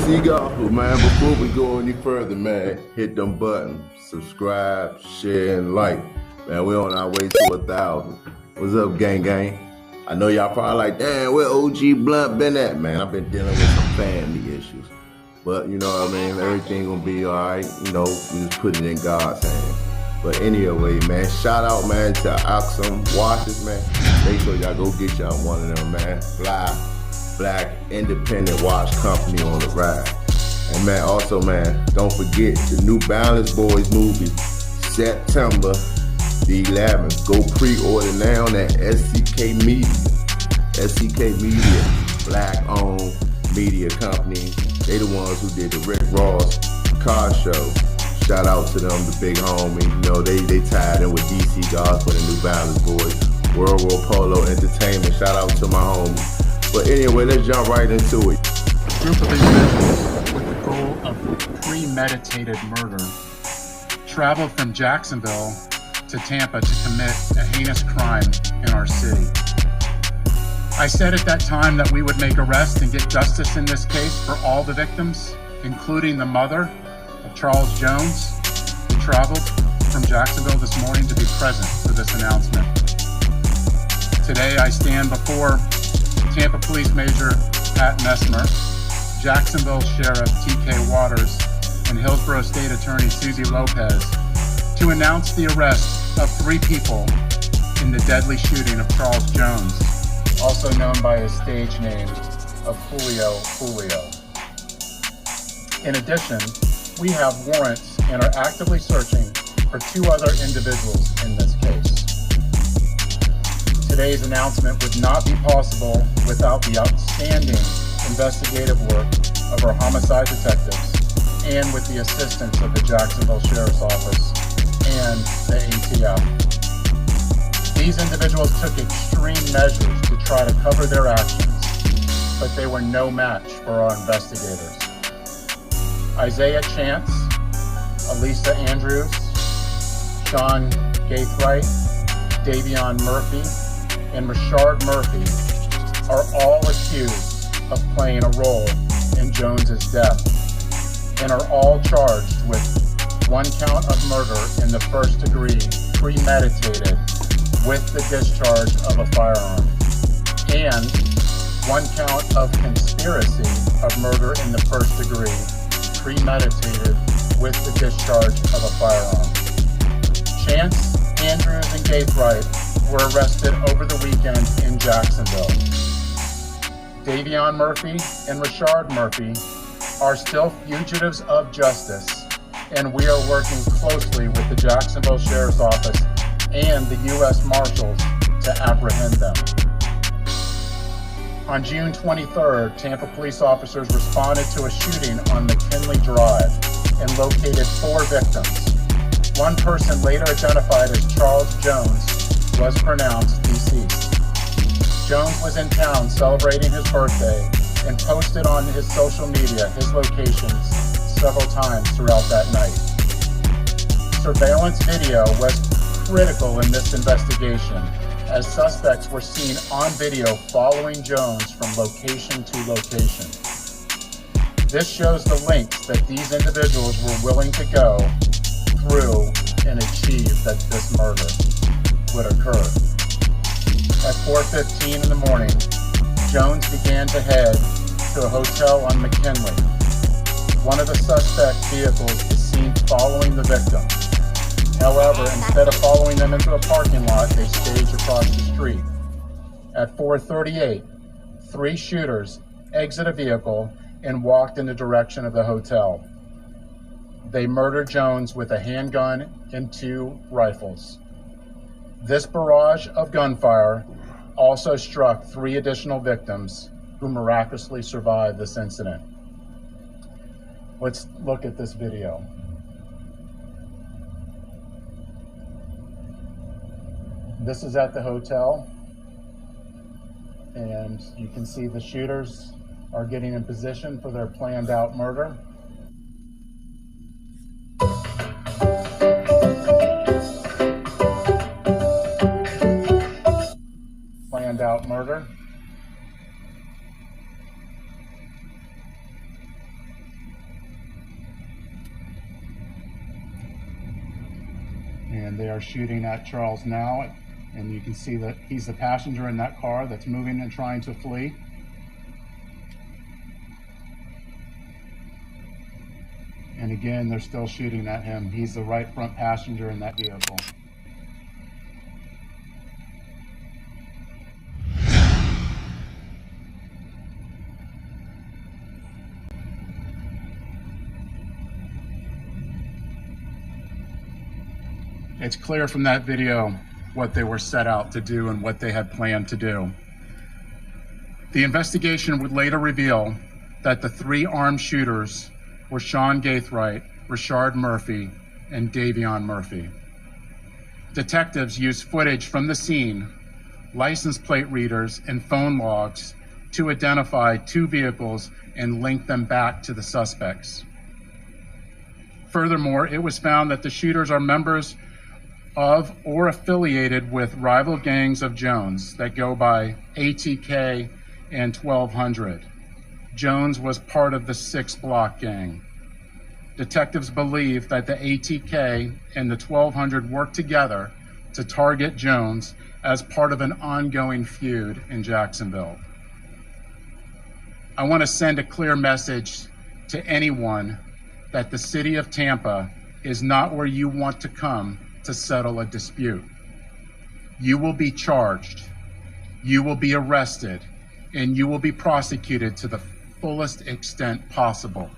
DC Gospel, man. Before we go any further, man, hit them buttons, subscribe, share, and like. Man, we're on our way to 1,000. What's up, gang gang? I know y'all probably like, damn, where OG Blunt been at, man? I've been dealing with some family issues. But you know what I mean? Everything gonna be all right. You know, we just put it in God's hands. But anyway, man, shout out, man, to Oxum Washes, man. Make sure y'all go get y'all one of them, man. Black independent wash company on the ride. And man, also, man, don't forget the New Balance Boys movie, September the 11th. Go pre-order now at SCK Media. SCK Media, black-owned media company. They the ones who did the Rick Ross car show. Shout out to them, the big homie. You know, they tied in with DC Gospel and the New Balance Boys. World War Polo Entertainment. Shout out to my homie. But anyway, let's jump right into it. A group of individuals with the goal of premeditated murder traveled from Jacksonville to Tampa to commit a heinous crime in our city. I said at that time that we would make arrests and get justice in this case for all the victims, including the mother of Charles Jones, who traveled from Jacksonville this morning to be present for this announcement. Today I stand before Tampa Police Major Pat Messmer, Jacksonville Sheriff T.K. Waters, and Hillsborough State Attorney Susie Lopez to announce the arrest of 3 people in the deadly shooting of Charles Jones, also known by his stage name of Julio. In addition, we have warrants and are actively searching for 2 other individuals in this case. Today's announcement would not be possible without the outstanding investigative work of our homicide detectives and with the assistance of the Jacksonville Sheriff's Office and the ATF. These individuals took extreme measures to try to cover their actions, but they were no match for our investigators. Isaiah Chance, Elisa Andrews, Sean Gaithright, Davion Murphy, and Rashard Murphy are all accused of playing a role in Jones's death and are all charged with 1 count of murder in the first degree, premeditated with the discharge of a firearm, and 1 count of conspiracy of murder in the first degree, premeditated with the discharge of a firearm. Chance, Andrews, and Gaithright were arrested over the weekend in Jacksonville. Davion Murphy and Rashard Murphy are still fugitives of justice, and we are working closely with the Jacksonville Sheriff's Office and the U.S. Marshals to apprehend them. On June 23rd, Tampa police officers responded to a shooting on McKinley Drive and located 4 victims. 1 person later identified as Charles Jones was pronounced deceased. Jones was in town celebrating his birthday and posted on his social media his locations several times throughout that night. Surveillance video was critical in this investigation, as suspects were seen on video following Jones from location to location. This shows the lengths that these individuals were willing to go through and achieve that this murder would occur. At 4:15 in the morning, Jones began to head to a hotel on McKinley. One of the suspect vehicles is seen following the victim. However, instead of following them into a parking lot, they staged across the street. At 4:38, 3 shooters exit a vehicle and walked in the direction of the hotel. They murdered Jones with a handgun and 2 rifles. This barrage of gunfire also struck 3 additional victims who miraculously survived this incident. Let's look at this video. This is at the hotel, and you can see the shooters are getting in position for their planned out murder. Planned out murder. and they are shooting at Charles now. And you can see that he's the passenger in that car that's moving and trying to flee. And again, they're still shooting at him. He's the right front passenger in that vehicle. It's clear from that video what they were set out to do and what they had planned to do. The investigation would later reveal that the three armed shooters were Sean Gaithright, Rashard Murphy, and Davion Murphy. Detectives used footage from the scene, license plate readers, and phone logs to identify two vehicles and link them back to the suspects. Furthermore, it was found that the shooters are members of or affiliated with rival gangs of Jones that go by ATK and 1200. Jones was part of the 6 Block gang. Detectives believe that the ATK and the 1200 worked together to target Jones as part of an ongoing feud in Jacksonville. I want to send a clear message to anyone that the city of Tampa is not where you want to come to settle a dispute. You will be charged, you will be arrested, and you will be prosecuted to the fullest extent possible.